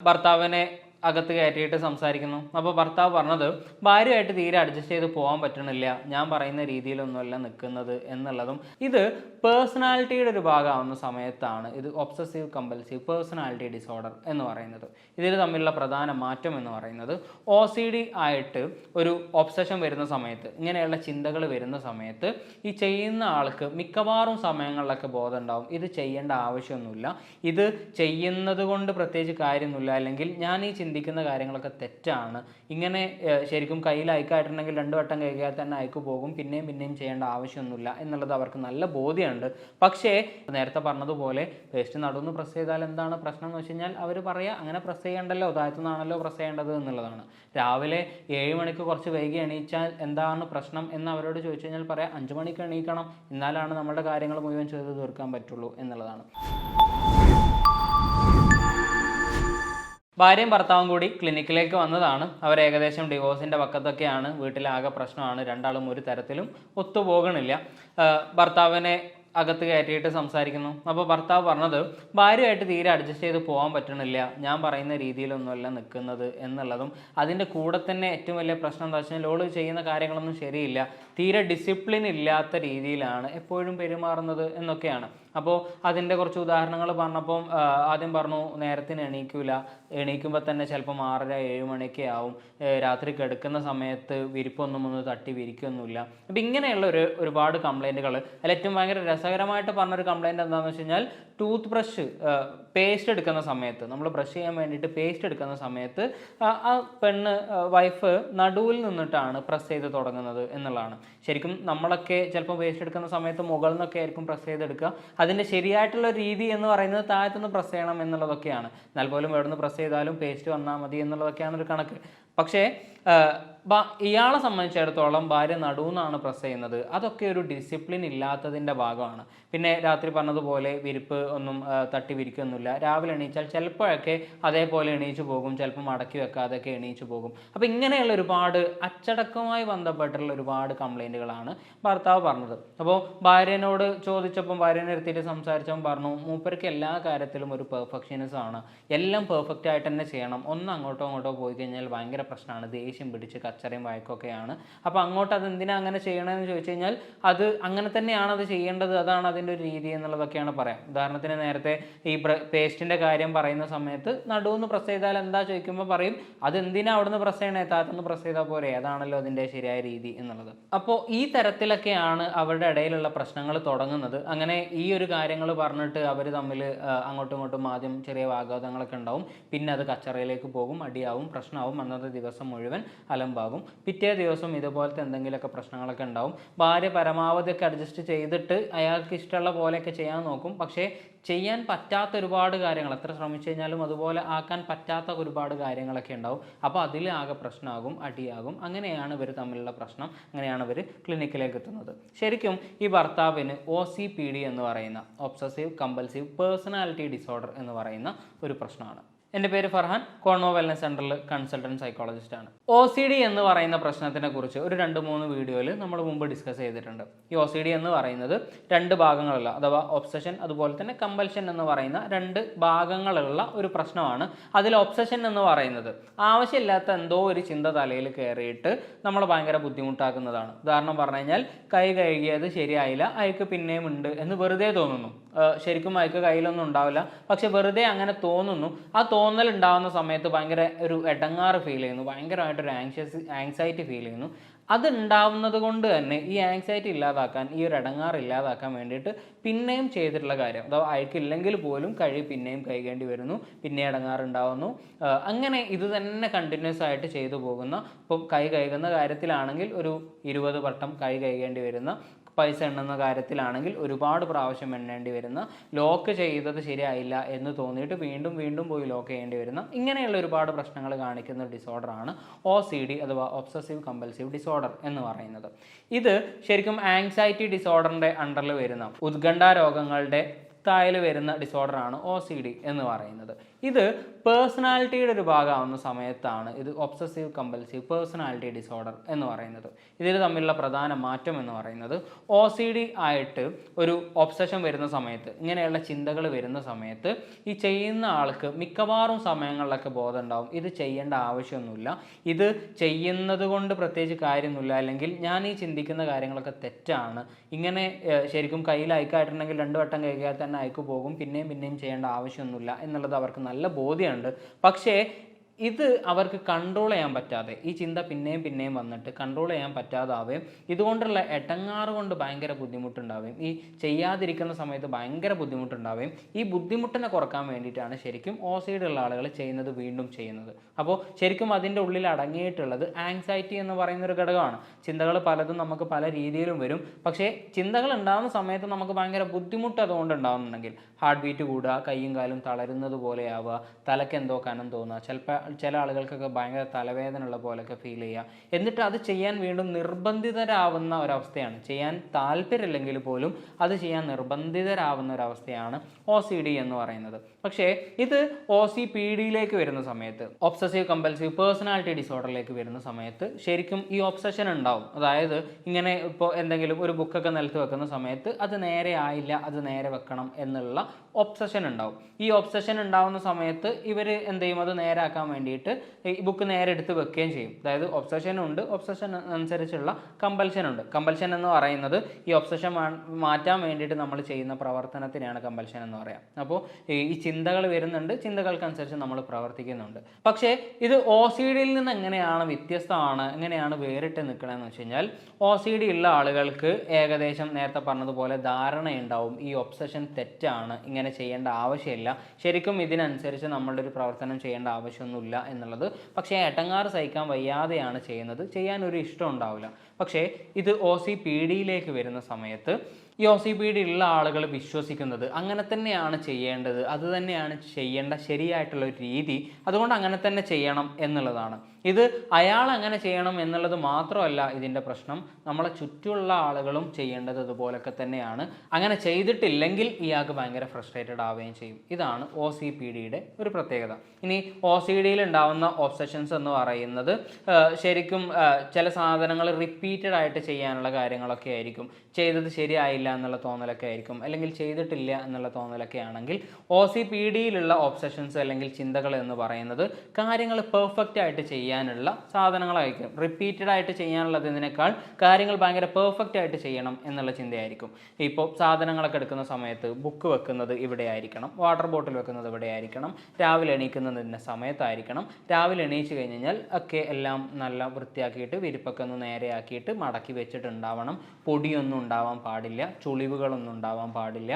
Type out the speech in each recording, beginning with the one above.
ഭർത്താവിനെ അകത്ത് കയറ്റിയിട്ട് സംസാരിക്കുന്നു. അപ്പോൾ ഭർത്താവ് പറഞ്ഞത് ഭാര്യയായിട്ട് തീരെ അഡ്ജസ്റ്റ് ചെയ്ത് പോകാൻ പറ്റണില്ല, ഞാൻ പറയുന്ന രീതിയിലൊന്നുമല്ല നിൽക്കുന്നത് എന്നുള്ളതും. ഇത് പേഴ്സണാലിറ്റിയുടെ ഒരു ഭാഗമാവുന്ന സമയത്താണ് ഇത് ഒബ്സസീവ് കമ്പൽസീവ് പേഴ്സണാലിറ്റി ഡിസോർഡർ എന്ന് പറയുന്നത്. ഇതിൽ തമ്മിലുള്ള പ്രധാന മാറ്റം എന്ന് പറയുന്നത് OCD ആയിട്ട് ഒരു ഒബ്സഷൻ വരുന്ന സമയത്ത്, ഇങ്ങനെയുള്ള ചിന്തകൾ വരുന്ന സമയത്ത് ഈ ചെയ്യുന്ന ആൾക്ക് മിക്കവാറും സമയങ്ങളിലൊക്കെ ബോധം ഉണ്ടാവും ഇത് ചെയ്യേണ്ട ആവശ്യമൊന്നുമില്ല, ഇത് ചെയ്യുന്നത് കൊണ്ട് പ്രത്യേകിച്ച് കാര്യമൊന്നുമില്ല, അല്ലെങ്കിൽ ഞാൻ ഈ ചിന്തിക്കുന്ന കാര്യങ്ങളൊക്കെ തെറ്റാണ്, ഇങ്ങനെ ശരിക്കും കയ്യിൽ അയക്കായിട്ടുണ്ടെങ്കിൽ 2 വട്ടം കഴിക്കാതെ തന്നെ അയക്ക് പോകും, പിന്നെയും പിന്നെയും ചെയ്യേണ്ട ആവശ്യമൊന്നുമില്ല എന്നുള്ളത് അവർക്ക് നല്ല ബോധ്യമുണ്ട്. പക്ഷേ നേരത്തെ പറഞ്ഞതുപോലെ പേസ്റ്റ് നടുന്ന് പ്രസ് ചെയ്താൽ എന്താണ് പ്രശ്നം എന്ന് വെച്ച് കഴിഞ്ഞാൽ അവർ പറയുക അങ്ങനെ പ്രസ് ചെയ്യേണ്ടല്ലോ, താഴത്തുനിന്നാണല്ലോ പ്രസ് ചെയ്യേണ്ടത് എന്നുള്ളതാണ്. രാവിലെ 7 മണിക്ക് കുറച്ച് വൈകി എണീച്ചാൽ എന്താണ് പ്രശ്നം എന്ന് അവരോട് ചോദിച്ചു കഴിഞ്ഞാൽ പറയാം 5 മണിക്ക് എണീക്കണം, എന്നാലാണ് നമ്മുടെ കാര്യങ്ങൾ മുഴുവൻ ചെയ്ത് തീർക്കാൻ പറ്റുള്ളൂ എന്നുള്ളതാണ്. ഭാര്യയും ഭർത്താവും കൂടി ക്ലിനിക്കിലേക്ക് വന്നതാണ്. അവർ ഏകദേശം ഡിവോഴ്സിൻ്റെ പക്കത്തൊക്കെയാണ്. വീട്ടിലാകെ പ്രശ്നമാണ്, രണ്ടാളും ഒരു തരത്തിലും ഒത്തുപോകണില്ല. ഭർത്താവിനെ അകത്ത് കയറ്റിയിട്ട് സംസാരിക്കുന്നു. അപ്പോൾ ഭർത്താവ് പറഞ്ഞത് ഭാര്യയായിട്ട് തീരെ അഡ്ജസ്റ്റ് ചെയ്ത് പോകാൻ പറ്റണില്ല, ഞാൻ പറയുന്ന രീതിയിലൊന്നുമല്ല നിൽക്കുന്നത് എന്നുള്ളതും. അതിൻ്റെ കൂടെ തന്നെ ഏറ്റവും വലിയ പ്രശ്നം എന്താ വെച്ചാൽ ലോഡ് ചെയ്യുന്ന കാര്യങ്ങളൊന്നും ശരിയില്ല, തീരെ ഡിസിപ്ലിൻ ഇല്ലാത്ത രീതിയിലാണ് എപ്പോഴും പെരുമാറുന്നത് എന്നൊക്കെയാണ്. അപ്പോൾ അതിൻ്റെ കുറച്ച് ഉദാഹരണങ്ങൾ പറഞ്ഞപ്പം ആദ്യം പറഞ്ഞു നേരത്തിന് എണീക്കുമ്പോൾ തന്നെ ചിലപ്പോൾ 6:30-7 മണിയൊക്കെ ആവും, രാത്രി കിടക്കുന്ന സമയത്ത് വിരിപ്പൊന്നും തട്ടി വിരിക്കൊന്നുമില്ല. അപ്പം ഇങ്ങനെയുള്ള ഒരുപാട് കംപ്ലൈൻറ്റുകൾ. അതിൽ ഏറ്റവും ഭയങ്കര രസകരമായിട്ട് പറഞ്ഞൊരു കംപ്ലൈൻറ്റ് എന്താണെന്ന് വെച്ച് കഴിഞ്ഞാൽ ടൂത്ത് ബ്രഷ് പേസ്റ്റ് എടുക്കുന്ന സമയത്ത്, നമ്മൾ ബ്രഷ് ചെയ്യാൻ വേണ്ടിയിട്ട് പേസ്റ്റ് എടുക്കുന്ന സമയത്ത് ആ വൈഫ് നടുവിൽ നിന്നിട്ടാണ് പ്രസ് ചെയ്ത് തുടങ്ങുന്നത് എന്നുള്ളതാണ്. ശരിക്കും നമ്മളൊക്കെ ചിലപ്പോൾ പേസ്റ്റ് എടുക്കുന്ന സമയത്ത് മുകളിൽ നിന്നൊക്കെ ആയിരിക്കും പ്രസ് ചെയ്തെടുക്കുക. അതിൻ്റെ ശരിയായിട്ടുള്ള രീതി എന്ന് പറയുന്നത് താഴത്തുനിന്ന് പ്രസ് ചെയ്യണം എന്നുള്ളതൊക്കെയാണ്. എന്നാൽ പോലും എവിടെ നിന്ന് പ്രസ് ചെയ്താലും പേസ്റ്റ് വന്നാൽ മതി എന്നുള്ളതൊക്കെയാണ് ഒരു കണക്ക്. പക്ഷേ ഇയാളെ സംബന്ധിച്ചിടത്തോളം ഭാര്യ നടുവെന്നാണ് പ്രസ് ചെയ്യുന്നത്. അതൊക്കെ ഒരു ഡിസിപ്ലിൻ ഇല്ലാത്തതിൻ്റെ ഭാഗമാണ്. പിന്നെ രാത്രി പറഞ്ഞതുപോലെ വിരിപ്പ് ഒന്നും തട്ടി വിരിക്കൊന്നുമില്ല. രാവിലെ എണീച്ചാൽ ചിലപ്പോഴൊക്കെ അതേപോലെ എണീച്ചു പോകും, ചിലപ്പോൾ മടക്കി വെക്കാതെയൊക്കെ എണീച്ചു പോകും. അപ്പോൾ ഇങ്ങനെയുള്ള ഒരുപാട് അച്ചടക്കവുമായി ബന്ധപ്പെട്ടുള്ള ഒരുപാട് കംപ്ലൈൻറ്റുകളാണ് ഭർത്താവ് പറഞ്ഞത്. അപ്പോൾ ഭാര്യനോട് ചോദിച്ചപ്പം, ഭാര്യനെ എടുത്തിട്ട് സംസാരിച്ചപ്പം പറഞ്ഞു മൂപ്പർക്ക് എല്ലാ കാര്യത്തിലും ഒരു പെർഫെക്ഷനിസം ആണ്, എല്ലാം പെർഫെക്റ്റ് ആയിട്ട് തന്നെ ചെയ്യണം, ഒന്ന് അങ്ങോട്ടോ പോയി കഴിഞ്ഞാൽ ഭയങ്കര പ്രശ്നമാണ്, ദേഷ്യം പിടിച്ച് കച്ചറയും വഴക്കൊക്കെയാണ്. അപ്പോൾ അങ്ങോട്ട് അതെന്തിനാ അങ്ങനെ ചെയ്യണമെന്ന് ചോദിച്ചു കഴിഞ്ഞാൽ അത് അങ്ങനെ തന്നെയാണ് അത് ചെയ്യേണ്ടത്, അതാണ് അതിൻ്റെ ഒരു രീതി എന്നുള്ളതൊക്കെയാണ് പറയാം. ഉദാഹരണത്തിന് നേരത്തെ ഈ പേസ്റ്റിൻ്റെ കാര്യം പറയുന്ന സമയത്ത് നടുവെന്ന് പ്രസ് ചെയ്താൽ എന്താ ചോദിക്കുമ്പോൾ പറയും അതെന്തിനാ അവിടുന്ന് പ്രസ് ചെയ്യണേ, താഴത്തുനിന്ന് പ്രസ് ചെയ്താൽ പോരെ, അതാണല്ലോ അതിൻ്റെ ശരിയായ രീതി എന്നുള്ളത്. അപ്പോൾ ഈ തരത്തിലൊക്കെയാണ് അവരുടെ ഇടയിലുള്ള പ്രശ്നങ്ങൾ തുടങ്ങുന്നത്. അങ്ങനെ ഈ ഒരു കാര്യങ്ങൾ പറഞ്ഞിട്ട് അവർ തമ്മിൽ അങ്ങോട്ടും ഇങ്ങോട്ടും ആദ്യം ചെറിയ വാഗ്വാദങ്ങളൊക്കെ ഉണ്ടാവും, പിന്നെ അത് കച്ചറയിലേക്ക് പോകും, അടിയാവും, പ്രശ്നമാവും, അന്നത്തെ ദിവസം മുഴുവൻ അലമ്പാകും. പിറ്റേ ദിവസം ഇതുപോലത്തെ എന്തെങ്കിലുമൊക്കെ പ്രശ്നങ്ങളൊക്കെ ഉണ്ടാവും. ഭാര്യ പരമാവധിയൊക്കെ അഡ്ജസ്റ്റ് ചെയ്തിട്ട് അയാൾക്ക് ഇഷ്ടമുള്ള പോലെയൊക്കെ ചെയ്യാൻ നോക്കും. പക്ഷേ ചെയ്യാൻ പറ്റാത്ത ഒരുപാട് കാര്യങ്ങൾ, എത്ര ശ്രമിച്ചു കഴിഞ്ഞാലും അതുപോലെ ആക്കാൻ പറ്റാത്ത ഒരുപാട് കാര്യങ്ങളൊക്കെ ഉണ്ടാവും. അപ്പോൾ അതിൽ ആകെ പ്രശ്നമാകും, അടിയാകും. അങ്ങനെയാണ് ഇവർ തമ്മിലുള്ള പ്രശ്നം. അങ്ങനെയാണ് ഇവർ ക്ലിനിക്കിലേക്ക് എത്തുന്നത്. ശരിക്കും ഈ ഭർത്താവിന് OCPD എന്ന് പറയുന്ന ഒബ്സസീവ് കമ്പൽസീവ് പേഴ്സണാലിറ്റി ഡിസോർഡർ എന്ന് പറയുന്ന ഒരു പ്രശ്നമാണ്. എൻ്റെ പേര് ഫർഹാൻ, കോൺവോ വെൽനസ് സെൻ്ററിൽ കൺസൾട്ടൻറ്റ് സൈക്കോളജിസ്റ്റാണ്. OCD എന്ന് പറയുന്ന പ്രശ്നത്തിനെ കുറിച്ച് ഒരു 2-3 വീഡിയോയിൽ നമ്മൾ മുമ്പ് ഡിസ്കസ് ചെയ്തിട്ടുണ്ട്. ഈ OCD എന്ന് പറയുന്നത് 2 ഭാഗങ്ങളുള്ള, അഥവാ ഒബ്സഷൻ അതുപോലെ തന്നെ കമ്പൽഷൻ എന്ന് പറയുന്ന 2 ഭാഗങ്ങളുള്ള ഒരു പ്രശ്നമാണ്. അതിൽ ഒബ്സഷൻ എന്ന് പറയുന്നത് ആവശ്യമില്ലാത്ത എന്തോ ഒരു ചിന്ത തലയിൽ കയറിയിട്ട് നമ്മൾ ഭയങ്കര ബുദ്ധിമുട്ടാക്കുന്നതാണ്. ഉദാഹരണം പറഞ്ഞു കഴിഞ്ഞാൽ കൈ കഴുകിയത് ശരിയായില്ല, അയക്ക് പിന്നെയും ഉണ്ട് എന്ന് വെറുതെ തോന്നുന്നു. ശരിക്കും അയക്ക് കയ്യിലൊന്നും ഉണ്ടാവില്ല, പക്ഷെ വെറുതെ അങ്ങനെ തോന്നുന്നു. ആ തോന്നൽ ഉണ്ടാകുന്ന സമയത്ത് ഭയങ്കര ഒരു ഇടങ്ങാറ് ഫീൽ ചെയ്യുന്നു, ഭയങ്കരമായിട്ടൊരു ആങ്സൈറ്റി ഫീൽ ചെയ്യുന്നു. അത് ഉണ്ടാവുന്നത് കൊണ്ട് തന്നെ ഈ ആങ്സൈറ്റി ഇല്ലാതാക്കാൻ, ഈ ഒരു ഇടങ്ങാറ് ഇല്ലാതാക്കാൻ വേണ്ടിയിട്ട് പിന്നെയും ചെയ്തിട്ടുള്ള കാര്യം, അഥവാ അയക്കില്ലെങ്കിൽ പോലും പിന്നെയും കഴുകേണ്ടി വരുന്നു, പിന്നെ ഇടങ്ങാറ് ഉണ്ടാവുന്നു. അങ്ങനെ ഇത് തന്നെ കണ്ടിന്യൂസ് ആയിട്ട് ചെയ്തു പോകുന്ന, ഇപ്പം കൈ കഴുകുന്ന കാര്യത്തിലാണെങ്കിൽ ഒരു 20 വട്ടം കൈ കഴുകേണ്ടി വരുന്ന, പൈസ എണ്ണുന്ന കാര്യത്തിലാണെങ്കിൽ ഒരുപാട് പ്രാവശ്യം എണ്ണേണ്ടി വരുന്ന, ലോക്ക് ചെയ്തത് ശരിയായില്ല എന്ന് തോന്നിയിട്ട് വീണ്ടും വീണ്ടും പോയി ലോക്ക് ചെയ്യേണ്ടി വരുന്ന, ഇങ്ങനെയുള്ള ഒരുപാട് പ്രശ്നങ്ങൾ കാണിക്കുന്ന ഒരു ഡിസോർഡറാണ് OCD അഥവാ ഒബ്സസീവ് കമ്പൽസീവ് ഡിസോർഡർ എന്ന് പറയുന്നത്. ഇത് ശരിക്കും ആങ്സൈറ്റി ഡിസോർഡറിൻ്റെ അണ്ടറിൽ വരുന്ന, ഉത്കണ്ഠ രോഗങ്ങളുടെ തായിൽ വരുന്ന ഡിസോർഡറാണ് OCD എന്ന് പറയുന്നത്. ഇത് പേഴ്സണാലിറ്റിയുടെ ഒരു ഭാഗമാവുന്ന സമയത്താണ് ഇത് ഒബ്സസീവ് കമ്പൽസീവ് പേഴ്സണാലിറ്റി ഡിസോർഡർ എന്ന് പറയുന്നത്. ഇതിൽ തമ്മിലുള്ള പ്രധാന മാറ്റം എന്ന് പറയുന്നത് OCD ആയിട്ട് ഒരു ഒബ്സഷൻ വരുന്ന സമയത്ത്, ഇങ്ങനെയുള്ള ചിന്തകൾ വരുന്ന സമയത്ത് ഈ ചെയ്യുന്ന ആൾക്ക് മിക്കവാറും സമയങ്ങളിലൊക്കെ ബോധം ഉണ്ടാവും ഇത് ചെയ്യേണ്ട ആവശ്യമൊന്നുമില്ല, ഇത് ചെയ്യുന്നത് കൊണ്ട് പ്രത്യേകിച്ച് കാര്യമൊന്നുമില്ല, അല്ലെങ്കിൽ ഞാൻ ഈ ചിന്തിക്കുന്ന കാര്യങ്ങളൊക്കെ തെറ്റാണ്, ഇങ്ങനെ ശരിക്കും കയ്യിൽ അയക്കായിട്ടുണ്ടെങ്കിൽ 2 വട്ടം കഴിക്കാൽ തന്നെ അയക്ക് പോകും, പിന്നെയും ചെയ്യേണ്ട ആവശ്യമൊന്നുമില്ല എന്നുള്ളത് അവർക്ക് നല്ല ബോധ്യമുണ്ട്. പക്ഷേ ഇത് അവർക്ക് കൺട്രോൾ ചെയ്യാൻ പറ്റാതെ, ഈ ചിന്ത പിന്നെയും വന്നിട്ട് കൺട്രോൾ ചെയ്യാൻ പറ്റാതാവുകയും ഇതുകൊണ്ടുള്ള എടങ്ങാറ് കൊണ്ട് ഭയങ്കര ബുദ്ധിമുട്ടുണ്ടാവുകയും ഈ ചെയ്യാതിരിക്കുന്ന സമയത്ത് ഭയങ്കര ബുദ്ധിമുട്ടുണ്ടാവുകയും ഈ ബുദ്ധിമുട്ടിനെ കുറക്കാൻ വേണ്ടിയിട്ടാണ് ശരിക്കും OCD ഉള്ള ആളുകൾ ചെയ്യുന്നത് വീണ്ടും ചെയ്യുന്നത്. അപ്പോൾ ശരിക്കും അതിൻ്റെ ഉള്ളിൽ അടങ്ങിയിട്ടുള്ളത് ആങ്സൈറ്റി എന്ന് പറയുന്നൊരു ഘടകമാണ്. ചിന്തകൾ പലതും നമുക്ക് പല രീതിയിലും വരും. പക്ഷേ ചിന്തകൾ ഉണ്ടാകുന്ന സമയത്ത് നമുക്ക് ഭയങ്കര ബുദ്ധിമുട്ട് അതുകൊണ്ട് ഉണ്ടാകുന്നുണ്ടെങ്കിൽ ഹാർട്ട് ബീറ്റ് കൂടുക, കൈയും കാലും തളരുന്നത് പോലെയാവുക, തലയ്ക്ക് എന്തോ കനം തോന്നുക, ചില ആളുകൾക്കൊക്കെ ഭയങ്കര തലവേദന ഉള്ള പോലെയൊക്കെ ഫീൽ ചെയ്യുക, എന്നിട്ട് അത് ചെയ്യാൻ വീണ്ടും നിർബന്ധിതരാവുന്ന ഒരവസ്ഥയാണ്. ചെയ്യാൻ താല്പര്യമില്ലെങ്കിൽ പോലും അത് ചെയ്യാൻ നിർബന്ധിതരാവുന്ന ഒരവസ്ഥയാണ് OCD എന്ന് പറയുന്നത്. പക്ഷേ ഇത് OCPDയിലേക്ക് വരുന്ന സമയത്ത്, ഒബ്സസീവ് കമ്പൽസീവ് പേഴ്സണാലിറ്റി ഡിസോർഡറിലേക്ക് വരുന്ന സമയത്ത് ശരിക്കും ഈ ഒബ്സഷൻ ഉണ്ടാവും. അതായത് ഇങ്ങനെ ഇപ്പോൾ എന്തെങ്കിലും ഒരു ബുക്കൊക്കെ നിലത്ത് വെക്കുന്ന സമയത്ത് അത് നേരെ ആയില്ല, അത് നേരെ വെക്കണം എന്നുള്ള ഒബ്സഷൻ ഉണ്ടാവും. ഈ ഒബ്സഷൻ ഉണ്ടാവുന്ന സമയത്ത് ഇവർ എന്ത് ചെയ്യും, അത് നേരാക്കാൻ വേണ്ടിയിട്ട് ഈ ബുക്ക് നേരെ എടുത്ത് വെക്കുകയും ചെയ്യും. അതായത് ഒബ്സഷനുണ്ട്, ഒബ്സഷൻ അനുസരിച്ചുള്ള കമ്പൽഷൻ ഉണ്ട്. കമ്പൽഷൻ എന്ന് പറയുന്നത് ഈ ഒബ്സഷൻ മാറ്റാൻ വേണ്ടിയിട്ട് നമ്മൾ ചെയ്യുന്ന പ്രവർത്തനത്തിനെയാണ് കമ്പൽഷൻ എന്ന് പറയാം. അപ്പോൾ ഈ ചിന്തകൾ വരുന്നുണ്ട്, ചിന്തകൾക്കനുസരിച്ച് നമ്മൾ പ്രവർത്തിക്കുന്നുണ്ട്. പക്ഷേ ഇത് OCDയിൽ നിന്ന് എങ്ങനെയാണ് വ്യത്യസ്തമാണ്, എങ്ങനെയാണ് വേറിട്ട് നിൽക്കണമെന്ന് വെച്ച് കഴിഞ്ഞാൽ, OCD ഉള്ള ആളുകൾക്ക് ഏകദേശം നേരത്തെ പറഞ്ഞതുപോലെ ധാരണയുണ്ടാവും ഈ ഒബ്സഷൻ തെറ്റാണ്, ഇങ്ങനെ ചെയ്യേണ്ട ആവശ്യമില്ല, ശരിക്കും ഇതിനനുസരിച്ച് നമ്മളുടെ ഒരു പ്രവർത്തനം ചെയ്യേണ്ട ആവശ്യമൊന്നുമില്ല എന്നുള്ളത്. പക്ഷേ എടങ്ങാറ് സഹിക്കാൻ വയ്യാതെയാണ് ചെയ്യുന്നത്, ചെയ്യാൻ ഒരു ഇഷ്ടം ഉണ്ടാവില്ല. പക്ഷേ ഇത് OCPDയിലേക്ക് വരുന്ന സമയത്ത് ഈ OCPD ഉള്ള ആളുകൾ വിശ്വസിക്കുന്നത് അങ്ങനെ തന്നെയാണ് ചെയ്യേണ്ടത്, അത് തന്നെയാണ് ചെയ്യേണ്ട ശരിയായിട്ടുള്ള ഒരു രീതി, അതുകൊണ്ട് അങ്ങനെ തന്നെ ചെയ്യണം എന്നുള്ളതാണ്. ഇത് അയാൾ അങ്ങനെ ചെയ്യണം എന്നുള്ളത് മാത്രമല്ല ഇതിൻ്റെ പ്രശ്നം, നമ്മളെ ചുറ്റുമുള്ള ആളുകളും ചെയ്യേണ്ടത് അതുപോലൊക്കെ തന്നെയാണ്. അങ്ങനെ ചെയ്തിട്ടില്ലെങ്കിൽ ഇയാൾക്ക് ഭയങ്കര ഫ്രസ്ട്രേറ്റഡ് ആവുകയും ചെയ്യും. ഇതാണ് OCPDയുടെ ഒരു പ്രത്യേകത. ഇനി OCDയിൽ ഉണ്ടാവുന്ന ഒബ്സഷൻസ് എന്ന് പറയുന്നത് ശരിക്കും ചില സാധനങ്ങൾ റിപ്പീറ്റഡ് ആയിട്ട് ചെയ്യാനുള്ള കാര്യങ്ങളൊക്കെ ആയിരിക്കും. ചെയ്തത് ശരിയായില്ല എന്നുള്ള തോന്നലൊക്കെ ആയിരിക്കും, അല്ലെങ്കിൽ ചെയ്തിട്ടില്ല എന്നുള്ള തോന്നലൊക്കെ ആണെങ്കിൽ OCPDയിലുള്ള ഒബ്സഷൻസ് അല്ലെങ്കിൽ ചിന്തകൾ എന്ന് പറയുന്നത് കാര്യങ്ങൾ പെർഫെക്റ്റ് ആയിട്ട് ചെയ്യാനുള്ള സാധനങ്ങളായിരിക്കും. റിപ്പീറ്റഡ് ആയിട്ട് ചെയ്യാനുള്ളതിനേക്കാൾ കാര്യങ്ങൾ ഭയങ്കര പെർഫെക്റ്റ് ആയിട്ട് ചെയ്യണം എന്നുള്ള ചിന്തയായിരിക്കും. ഇപ്പോൾ സാധനങ്ങളൊക്കെ എടുക്കുന്ന സമയത്ത് ബുക്ക് വെക്കുന്നത് ഇവിടെ ആയിരിക്കണം, വാട്ടർ ബോട്ടിൽ വെക്കുന്നത് ഇവിടെ ആയിരിക്കണം, രാവിലെ എണീക്കുന്നതിൻ്റെ സമയത്തായിരിക്കണം, രാവിലെ എണീച്ച് കഴിഞ്ഞാൽ ഒക്കെ എല്ലാം നല്ല വൃത്തിയാക്കിയിട്ട് വിരിപ്പൊക്കെ ഒന്ന് നേരെയാക്കിയിട്ട് മടക്കി വെച്ചിട്ടുണ്ടാവണം, പൊടിയൊന്നും ഉണ്ടാവാൻ പാടില്ല, ചുളിവുകളൊന്നും ഉണ്ടാവാൻ പാടില്ല.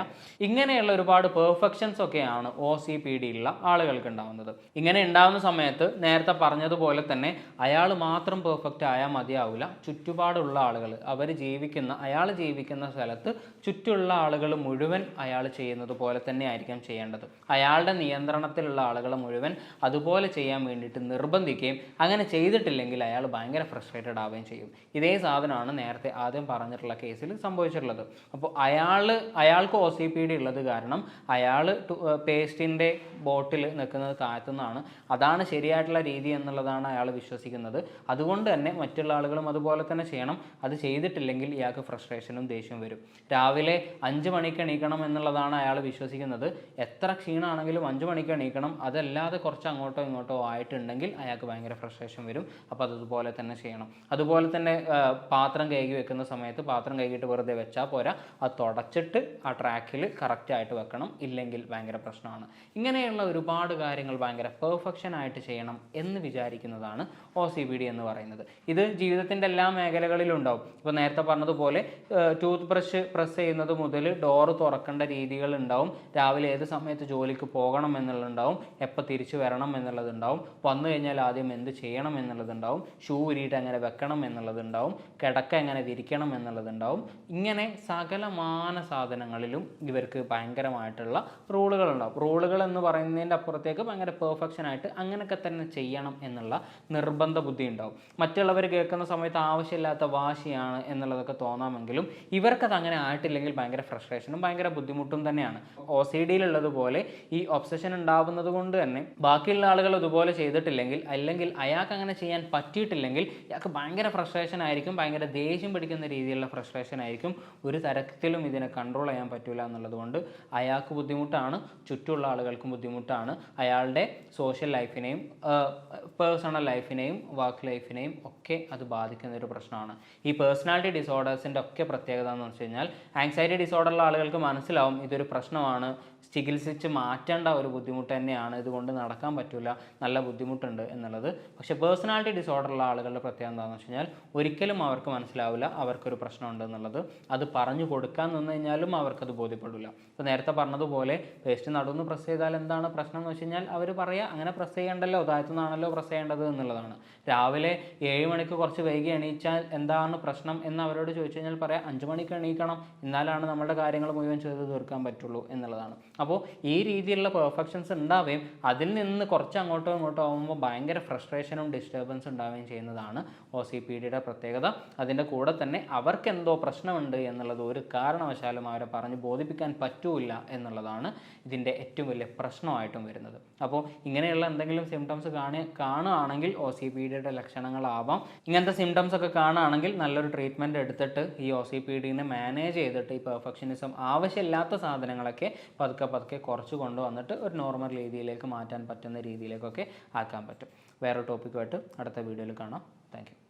ഇങ്ങനെയുള്ള ഒരുപാട് പെർഫെക്ഷൻസ് ഒക്കെയാണ് OCPD ഉള്ള ആളുകൾക്ക് ഉണ്ടാവുന്നത്. ഇങ്ങനെ ഉണ്ടാവുന്ന സമയത്ത് നേരത്തെ പറഞ്ഞതുപോലെ തന്നെ അയാൾ മാത്രം പെർഫെക്റ്റ് ആയാൽ മതിയാവില്ല, ചുറ്റുപാടുള്ള ആളുകൾ, അയാൾ ജീവിക്കുന്ന സ്ഥലത്ത് ചുറ്റുമുള്ള ആളുകൾ മുഴുവൻ അയാൾ ചെയ്യുന്നത് പോലെ തന്നെ ആയിരിക്കും ചെയ്യേണ്ടത്. അയാളുടെ നിയന്ത്രണത്തിലുള്ള ആളുകൾ മുഴുവൻ അതുപോലെ ചെയ്യാൻ വേണ്ടിയിട്ട് നിർബന്ധിക്കുകയും അങ്ങനെ ചെയ്തിട്ടില്ലെങ്കിൽ അയാൾ ഭയങ്കര ഫ്രസ്ട്രേറ്റഡ് ആവുകയും ചെയ്യും. ഇതേ സാധനമാണ് നേരത്തെ ആദ്യം പറഞ്ഞിട്ടുള്ള കേസിൽ സംഭവിച്ചിട്ടുള്ളത്. അപ്പോൾ അയാൾക്ക് OCPD ഉള്ളത് കാരണം അയാൾ പേസ്റ്റിൻ്റെ ബോട്ടിൽ നിൽക്കുന്നത് താഴ്ത്തുന്നതാണ്, അതാണ് ശരിയായിട്ടുള്ള രീതി എന്നുള്ളതാണ് അയാൾ വിശ്വസിക്കുന്നത്. അതുകൊണ്ട് തന്നെ മറ്റുള്ള ആളുകളും അതുപോലെ തന്നെ ചെയ്യണം. അത് ചെയ്തിട്ടില്ലെങ്കിൽ ഇയാൾക്ക് ഫ്രസ്ട്രേഷനും ദേഷ്യവും വരും. രാവിലെ 5 മണിക്ക് എണീക്കണം എന്നുള്ളതാണ് അയാൾ വിശ്വസിക്കുന്നത്. എത്ര ക്ഷീണമാണെങ്കിലും 5 മണിക്ക് എണീക്കണം, അതല്ലാതെ കുറച്ച് അങ്ങോട്ടോ ഇങ്ങോട്ടോ ആയിട്ടുണ്ടെങ്കിൽ അയാൾക്ക് ഭയങ്കര ഫ്രസ്ട്രേഷൻ വരും. അപ്പോൾ അതുപോലെ തന്നെ ചെയ്യണം. അതുപോലെ തന്നെ പാത്രം കഴുകി വെക്കുന്ന സമയത്ത് പാത്രം കഴുകിയിട്ട് വെറുതെ വെച്ചാൽ പോരാ, അത് തുടച്ചിട്ട് ആ ട്രാക്കിൽ കറക്റ്റായിട്ട് വെക്കണം, ഇല്ലെങ്കിൽ ഭയങ്കര പ്രശ്നമാണ്. ഇങ്ങനെയുള്ള ഒരുപാട് കാര്യങ്ങൾ ഭയങ്കര പെർഫെക്ഷൻ ആയിട്ട് ചെയ്യണം എന്ന് വിചാരിക്കുന്നതാണ് OCPD എന്ന് പറയുന്നത്. ഇത് ജീവിതത്തിൻ്റെ എല്ലാ മേഖലകളിലും ഉണ്ടാവും. ഇപ്പോൾ നേരത്തെ പറഞ്ഞതുപോലെ ടൂത്ത് ബ്രഷ് പ്രസ് ചെയ്യുന്നത് മുതൽ ഡോറ് തുറക്കേണ്ട രീതികൾ ഉണ്ടാവും, രാവിലെ ഏത് സമയത്ത് ജോലിക്ക് പോകണം എന്നുള്ളതുണ്ടാവും, എപ്പോൾ തിരിച്ചു വരണം എന്നുള്ളതുണ്ടാവും, വന്നു കഴിഞ്ഞാൽ ആദ്യം എന്ത് ചെയ്യണം എന്നുള്ളതുണ്ടാവും, ഷൂ ഉരിയിട്ട് എങ്ങനെ വെക്കണം എന്നുള്ളതുണ്ടാവും, കിടക്ക എങ്ങനെ വിരിക്കണം എന്നുള്ളതുണ്ടാവും. ഇങ്ങനെ സകലമാന സാധനങ്ങളിലും ഇവർക്ക് ഭയങ്കരമായിട്ടുള്ള റൂളുകളുണ്ടാവും. റൂളുകൾ എന്ന് പറയുന്നതിൻ്റെ അപ്പുറത്തേക്ക് ഭയങ്കര പെർഫെക്ഷനായിട്ട് അങ്ങനെയൊക്കെ തന്നെ ചെയ്യണം എന്നുള്ള നിർബന്ധ ബുദ്ധി ഉണ്ടാവും. മറ്റുള്ളവർ കേൾക്കുന്ന സമയത്ത് ആവശ്യമില്ലാത്ത വാശിയാണ് എന്നുള്ളതൊക്കെ തോന്നാമെങ്കിലും ഇവർക്കത് അങ്ങനെ ആയിട്ടില്ലെങ്കിൽ ഭയങ്കര ഫ്രസ്ട്രേഷനും ഭയങ്കര ബുദ്ധിമുട്ടും തന്നെയാണ്. OCDയിലുള്ളതുപോലെ ഈ ഒബ്സഷൻ ഉണ്ടാവുന്നത് കൊണ്ട് തന്നെ ബാക്കിയുള്ള ആളുകൾ ഇതുപോലെ ചെയ്തിട്ടില്ലെങ്കിൽ, അല്ലെങ്കിൽ അയാൾക്ക് അങ്ങനെ ചെയ്യാൻ പറ്റിയിട്ടില്ലെങ്കിൽ അയാൾക്ക് ഭയങ്കര ഫ്രസ്ട്രേഷൻ ആയിരിക്കും, ഭയങ്കര ദേഷ്യം പിടിക്കുന്ന രീതിയിലുള്ള ഫ്രസ്ട്രേഷൻ ആയിരിക്കും. ഒരു തരത്തിലും ഇതിനെ കൺട്രോൾ ചെയ്യാൻ പറ്റില്ല എന്നുള്ളത് കൊണ്ട് അയാൾക്ക് ബുദ്ധിമുട്ടാണ്, ചുറ്റുമുള്ള ആളുകൾക്കും ബുദ്ധിമുട്ടാണ്. അയാളുടെ സോഷ്യൽ ലൈഫിനെയും പേഴ്സണൽ ലൈഫിനെയും വർക്ക് ലൈഫിനെയും ഒക്കെ അത് ബാധിക്കുന്ന ഒരു പ്രശ്നമാണ്. ഈ പേഴ്സണാലിറ്റി ഡിസോർഡേഴ്സിൻ്റെ ഒക്കെ പ്രത്യേകത എന്ന് വെച്ച് കഴിഞ്ഞാൽ, ആങ്സൈറ്റി ഡിസോർഡറുള്ള ആളുകൾക്ക് മനസ്സിലാവും ഇതൊരു പ്രശ്നമാണ്, ചികിത്സിച്ച് മാറ്റേണ്ട ഒരു ബുദ്ധിമുട്ട് തന്നെയാണ്, ഇതുകൊണ്ട് നടക്കാൻ പറ്റില്ല, നല്ല ബുദ്ധിമുട്ടുണ്ട് എന്നുള്ളത്. പക്ഷേ പേഴ്സണാലിറ്റി ഡിസോർഡറുള്ള ആളുകളുടെ പ്രത്യേകത എന്താണെന്ന് വെച്ച് കഴിഞ്ഞാൽ ഒരിക്കലും അവർക്ക് മനസ്സിലാവില്ല അവർക്കൊരു പ്രശ്നമുണ്ട് എന്നുള്ളത്. അത് പറഞ്ഞു കൊടുക്കാൻ നിന്ന് കഴിഞ്ഞാലും അവർക്കത് ബോധ്യപ്പെടില്ല. ഇപ്പോൾ നേരത്തെ പറഞ്ഞതുപോലെ പേസ്റ്റ് നടുന്ന് പ്രസ് ചെയ്താൽ എന്താണ് പ്രശ്നം എന്ന് വെച്ച് കഴിഞ്ഞാൽ അവർ പറയുക അങ്ങനെ പ്രസ് ചെയ്യേണ്ടല്ലോ, താഴത്തുനിന്നാണല്ലോ പ്രസ് ചെയ്യേണ്ടത് എന്നുള്ളതാണ്. രാവിലെ 7 മണിക്ക് കുറച്ച് വൈകി എണീച്ചാൽ എന്താണ് പ്രശ്നം എന്ന് അവരോട് ചോദിച്ചു കഴിഞ്ഞാൽ പറയാം 5 മണിക്ക് എണീക്കണം, എന്നാലാണ് നമ്മുടെ കാര്യങ്ങൾ മുഴുവൻ ചെയ്ത് തീർക്കാൻ പറ്റുള്ളൂ എന്നുള്ളതാണ്. അപ്പോൾ ഈ രീതിയിലുള്ള പെർഫെക്ഷൻസ് ഉണ്ടാവുകയും അതിൽ നിന്ന് കുറച്ച് അങ്ങോട്ടോ ഇങ്ങോട്ടോ ആകുമ്പോൾ ഭയങ്കര ഫ്രസ്ട്രേഷനും ഡിസ്റ്റർബൻസ് ഉണ്ടാവുകയും ചെയ്യുന്നതാണ് OCPDയുടെ പ്രത്യേകത. അതിൻ്റെ കൂടെ തന്നെ അവർക്ക് എന്തോ പ്രശ്നമുണ്ട് എന്നുള്ളത് ഒരു കാരണവശാലും അവരെ പറഞ്ഞ് ബോധിപ്പിക്കാൻ പറ്റൂല എന്നുള്ളതാണ് ഇതിൻ്റെ ഏറ്റവും വലിയ പ്രശ്നമായിട്ടും വരുന്നത്. അപ്പോൾ ഇങ്ങനെയുള്ള എന്തെങ്കിലും സിംറ്റംസ് കാണുകയാണെങ്കിൽ OCPDയുടെ ലക്ഷണങ്ങളാവാം. ഇങ്ങനത്തെ സിംറ്റംസ് ഒക്കെ കാണുകയാണെങ്കിൽ നല്ലൊരു ട്രീറ്റ്മെൻറ്റ് എടുത്തിട്ട് ഈ OCPDനെ മാനേജ് ചെയ്തിട്ട് ഈ പെർഫെക്ഷനിസം ആവശ്യമില്ലാത്ത സാധനങ്ങളൊക്കെ പതുക്കെ കുറച്ച് കൊണ്ടുവന്നിട്ട് ഒരു നോർമൽ രീതിയിലേക്ക് മാറ്റാൻ പറ്റുന്ന രീതിയിലേക്കൊക്കെ ആക്കാൻ പറ്റും. വേറെ ടോപ്പിക്കുമായിട്ട് അടുത്ത വീഡിയോയിൽ കാണാം. Thank you.